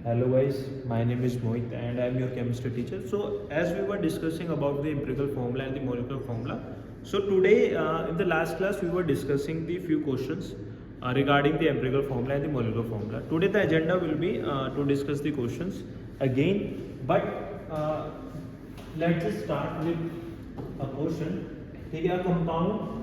Hello guys, my name is Mohit and I am your chemistry teacher. So as we were discussing about the empirical formula and the molecular formula, so today in the last class we were discussing the few questions regarding the empirical formula and the molecular formula. Today the agenda will be to discuss the questions again, but let's just start with a question. ठीक है, a compound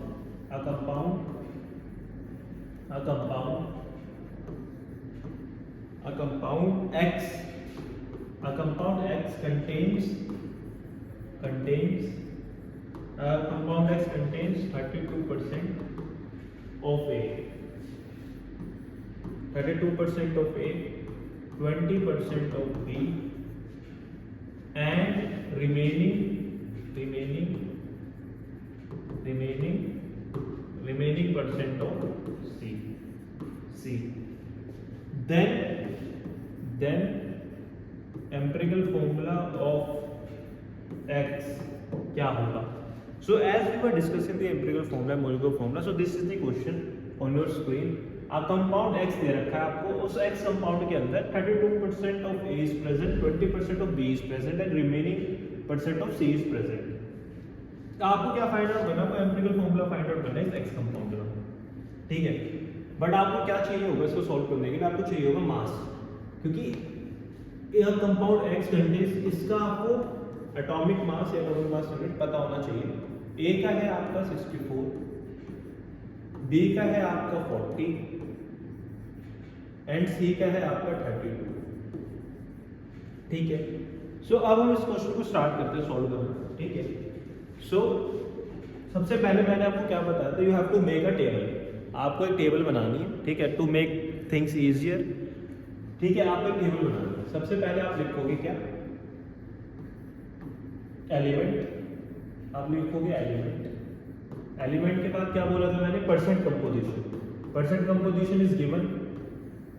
X contains 32% of A, 32% of A, 20% of B, and remaining percent of C. Then empirical formula of X क्या होगा? So as we were discussing the empirical formula, molecular formula, so this is the question on your screen. A compound X दे रखा है आपको, उस X compound के अंदर 32% of A is present, 20% of B is present and remaining percent of C is present. तो आपको क्या find out करना है? एम्पिरिकल फॉर्मूला फाइंड आउट करना है इस X कंपाउंड का, ठीक है। बट आपको क्या चाहिए होगा इसको सॉल्व करने के लिए? आपको चाहिए होगा मास, क्योंकि यह कंपाउंड X कंटेन्स, इसका आपको एटॉमिक मास या एटॉमिक मास यूनिट पता होना चाहिए। A का है आपका 64, B का है आपका 40 एंड C का है आपका 32, ठीक है। सो अब हम इस क्वेश्चन को स्टार्ट करते हैं सॉल्व करना, ठीक है। सो सबसे पहले मैंने आपको क्या बताया था, you have to make a table. आपको एक टेबल बनानी है, ठीक है, टू मेक थिंग्स इजियर, ठीक है। आपको एक टेबल बनानी है। सबसे पहले आप लिखोगे क्या? एलिमेंट। आप लिखोगे एलिमेंट के बाद क्या बोला था मैंने? परसेंट कंपोजिशन इज गिवन,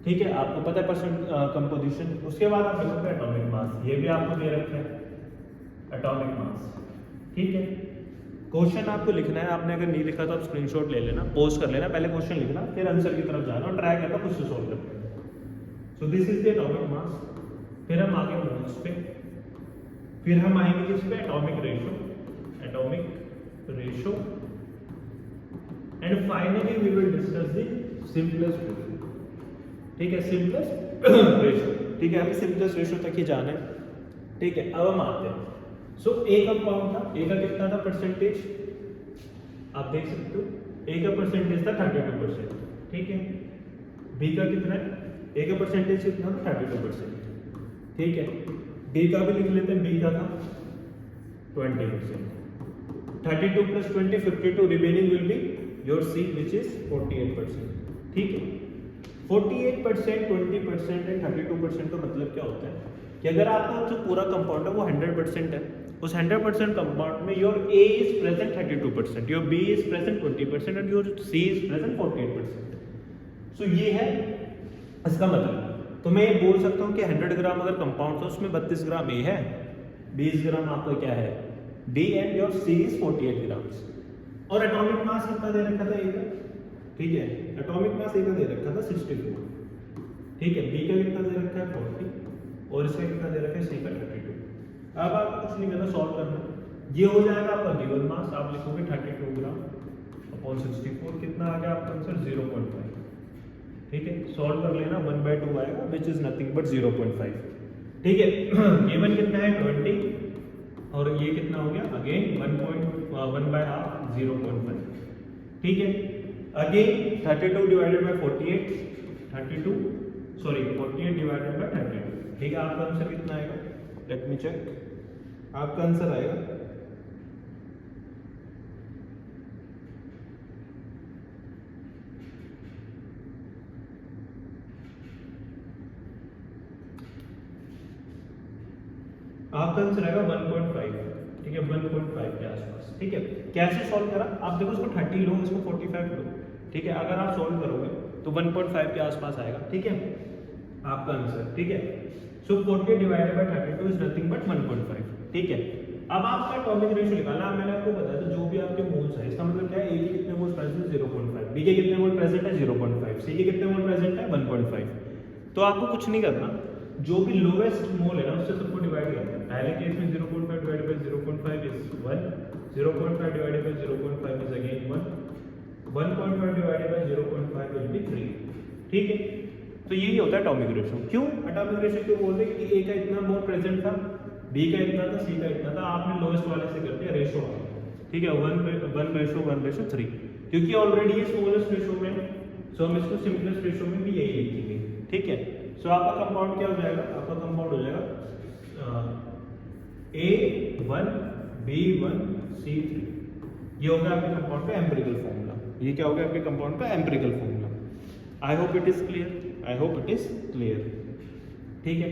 ठीक है, आपको पता है परसेंट कंपोजिशन। उसके बाद आप लिखोगे एटॉमिक मास, ये भी आपको दे रखा है एटॉमिक मास, ठीक है। क्वेश्चन आपको लिखना है, आपने अगर नहीं लिखा तो आप स्क्रीनशॉट ले लेना, पोस्ट कर लेना, पहले क्वेश्चन लिखना, फिर आंसर की तरफ जाना और ट्राई करना खुद से सॉल्व करना। So this is the atomic mass. फिर हम आगे मोल्स पे, फिर हम आएंगे किस पे? Atomic ratio and finally we will discuss the simplest ratio, ठीक है, सिंपलेस्ट रेशो, ठीक है। हमें सिंपलेस्ट रेशो तक ही जाना है, ठीक है। अब हम आते हैं। सो ए कंपाउंड था, ए का कितना था परसेंटेज? आप देख सकते हो ए का परसेंटेज था 32%, ठीक है। बी का कितना है? ए का परसेंटेज कितना था? 32%, ठीक है। बी का भी लिख लेते हैं, बी का था 20%। 32 plus 20 52, remaining will be your c which is 48%, ठीक है। 48%, 20% एंड 32% का मतलब क्या होता है कि अगर आपका जो पूरा कंपाउंड है वो 100% है, उस 100% कंपाउंड में your A is present 32%, your B is present 20% and your C is present 48%। सो ये है इसका मतलब। तो मैं ये बोल सकता हूँ कि 100 ग्राम अगर कंपाउंड है उसमें 32 ग्राम A है, 20 ग्राम आपका क्या है B and your C is 48 grams. और एटॉमिक मास कितना दे रखा था A का? ठीक है, एटॉमिक मास A का दे रखा था 64, ठीक है। B का कितना दे रखा है 40 और इसका कितना दे रखा है C का 32। अब आपको कुछ नहीं करना, सॉल्व करना। ये हो जाएगा आपका गिवन मास, आप लिखोगे 32 ग्राम अपॉन 64, कितना आ गया आपका आंसर? 0.5, ठीक है। सॉल्व कर लेना, 1/2 आएगा विच इज नथिंग बट 0.5, ठीक है। गिवन कितना है 20 और ये कितना हो गया? अगेन 1/2 0.5, ठीक है। Again 32 divided by 48 divided by 32, ठीक है। आपका आंसर कितना आएगा? Let me check. आपका आंसर आएगा आपका आंसर आएगा 1.5, ठीक है, 1.5 के आसपास, ठीक है। कैसे सॉल्व करा? आप देखो इसको 30 लो, इसको 45 लो, ठीक है। अगर आप सॉल्व करोगे तो 1.5 के आसपास आएगा, ठीक है, आपका आंसर, ठीक है। सो 40 divided by 32 is nothing but 1.5, ठीक है। अब आपका एटॉमिक रेशियो निकालना है। मैंने आपको बताया था जो भी आपके मोल्स है, इसका मतलब क्या है, ए के कितने मोल प्रेजेंट है 0.5, बी के कितने मोल प्रेजेंट है 0.5, सी के कितने मोल प्रेजेंट है 1.5। तो आपको कुछ नहीं करना, जो भी लोवेस्ट मोल है ना उससे सबको डिवाइड करते हैं। पहले केस में 0.5 divided by 0.5 is 1, 0.5 divided by 0.5 is again 1, 1.5 divided by 0.5 will be 3। ठीक है, तो यही होता है एटॉमिक रेशियो। क्यों एटॉमिक रेशियो क्यों बोलते हैं कि ए का इतना मोल प्रेजेंट था, बी का इतना था, सी का इतना था, आपने लोएस्ट वाले से कर दिया रेशियो। ठीक है, 1:3, क्योंकि ऑलरेडी ये स्मॉलेस्ट रेशियो में है, सो हम इसको सिंपलेस्ट रेशियो में भी यही लिखेंगे। ठीक है, सो आपका कंपाउंड क्या हो जाएगा, आपका कंपाउंड हो जाएगा A1 B1 C3। ये हो गया आपके कंपाउंड का एम्पिरिकल फॉर्मूला। ये क्या हो गया आपके कंपाउंड का empirical formula. I hope it is clear, I hope it is clear. ठीक है,